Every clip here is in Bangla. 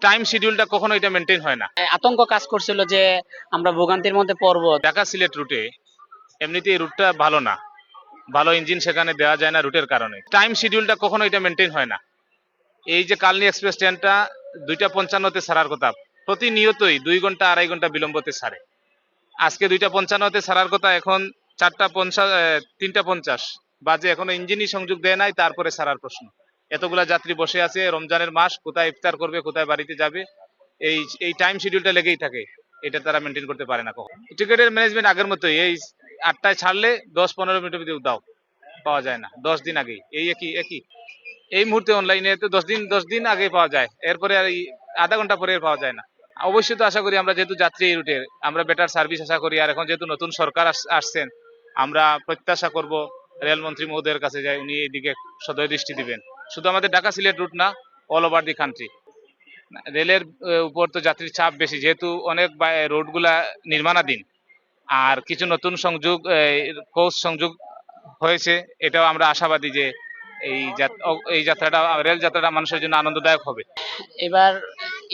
টাইম শিডিউলটা কখনো এটা মেনটেন হয় না। আতঙ্ক কাজ করছিল যে আমরা ভোগান্তির মধ্যে পড়বো। ঢাকা সিলেট রুটে এমনিতেই রুটটা ভালো না, ভালো ইঞ্জিন সেখানে দেওয়া যায় না রুটের কারণে। টাইম শিডিউলটা কখনো এটা মেনটেন হয় না। এই যে কালনী এক্সপ্রেস ট্রেনটা 2:55-তে ছাড়ার কথা, প্রতিনিয়তই 2 ঘন্টা 2.5 ঘন্টা বিলম্বতে ছাড়ে। আজকে 2:55-তে ছাড়ার কথা, এখন 4:50 3:50 বাজে, এখনো ইঞ্জিনই সংযোগ দেয় নাই, তারপরে ছাড়ার প্রশ্ন। এতগুলা যাত্রী বসে আছে, রমজানের মাস, কোথায় ইফতার করবে, কোথায় বাড়িতে যাবে, এই এই টাইম শিডিউলটা লেগেই থাকে। এটা তারা মেনটেন করতে পারে না কখন। টিকিটের ম্যানেজমেন্ট আগের মতোই, এই 8টায় ছাড়লে 10-15 মিনিটের ভিতরে দাও, পাওয়া যায় না। 10 দিন আগেই এই একই একই এই মুহূর্তে অনলাইনে তো 10 দিন আগে পাওয়া যায়, এরপরে আর এই আধা ঘন্টা পরে আর পাওয়া যায় না। অবশ্যই তো আশা করি আমরা, যেহেতু যাত্রী এই রুটে, আমরা বেটার সার্ভিস আশা করি। আর এখন যেহেতু নতুন সরকার আসছেন, আমরা প্রত্যাশা করব রেলমন্ত্রী মহোদয়ের কাছে যাই, উনি এইদিকে সদয় দৃষ্টি দিবেন। শুধু আমাদের ঢাকা সিলেট রুট না, অল ওভার দি কান্ট্রি। রেলের উপর তো যাত্রীর চাপ বেশি, যেহেতু অনেক রোডগুলা নির্মাণাধীন। আর কিছু নতুন সংযোগ, কোচ সংযোগ হয়েছে, এটাও আমরা আশাবাদী যে এই যাত্রাটা, রেল যাত্রাটা মানুষের জন্য আনন্দদায়ক হবে। এবার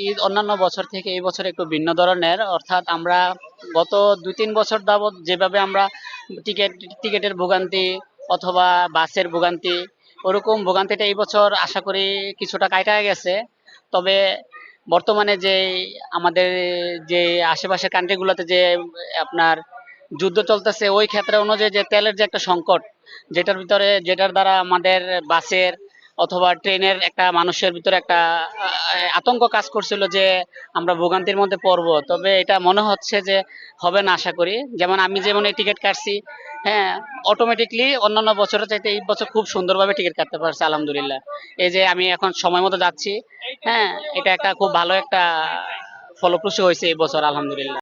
ঈদ অন্যান্য বছর থেকে এই বছর একটু ভিন্ন ধরনের, অর্থাৎ আমরা গত 2-3 বছর যাবৎ যেভাবে আমরা টিকেটের ভোগান্তি অথবা বাসের ভোগান্তি, ওরকম ভোগান্তিটা এই বছর আশা করি কিছুটা কাটা গেছে। তবে বর্তমানে যে আমাদের যে আশেপাশের কান্ট্রিগুলোতে যে আপনার যুদ্ধ চলতেছে, ওই ক্ষেত্রে অনুযায়ী যে তেলের যে একটা সংকট, যেটার দ্বারা আমাদের বাসের অথবা ট্রেনের একটা মানুষের ভিতরে একটা আতঙ্ক কাজ করছিল যে আমরা ভোগান্তির মধ্যে পড়বো। তবে এটা মনে হচ্ছে যে হবে না আশা করি। যেমন আমি যেমন এই টিকিট কাটছি, হ্যাঁ, অটোমেটিকলি অন্যান্য বছরের চাইতে এই বছর খুব সুন্দরভাবে টিকিট কাটতে পারছি আলহামদুলিল্লাহ। এই যে আমি এখন সময় মতো যাচ্ছি, হ্যাঁ, এটা একটা খুব ভালো একটা ফলপ্রসূ হয়েছে এই বছর আলহামদুলিল্লাহ।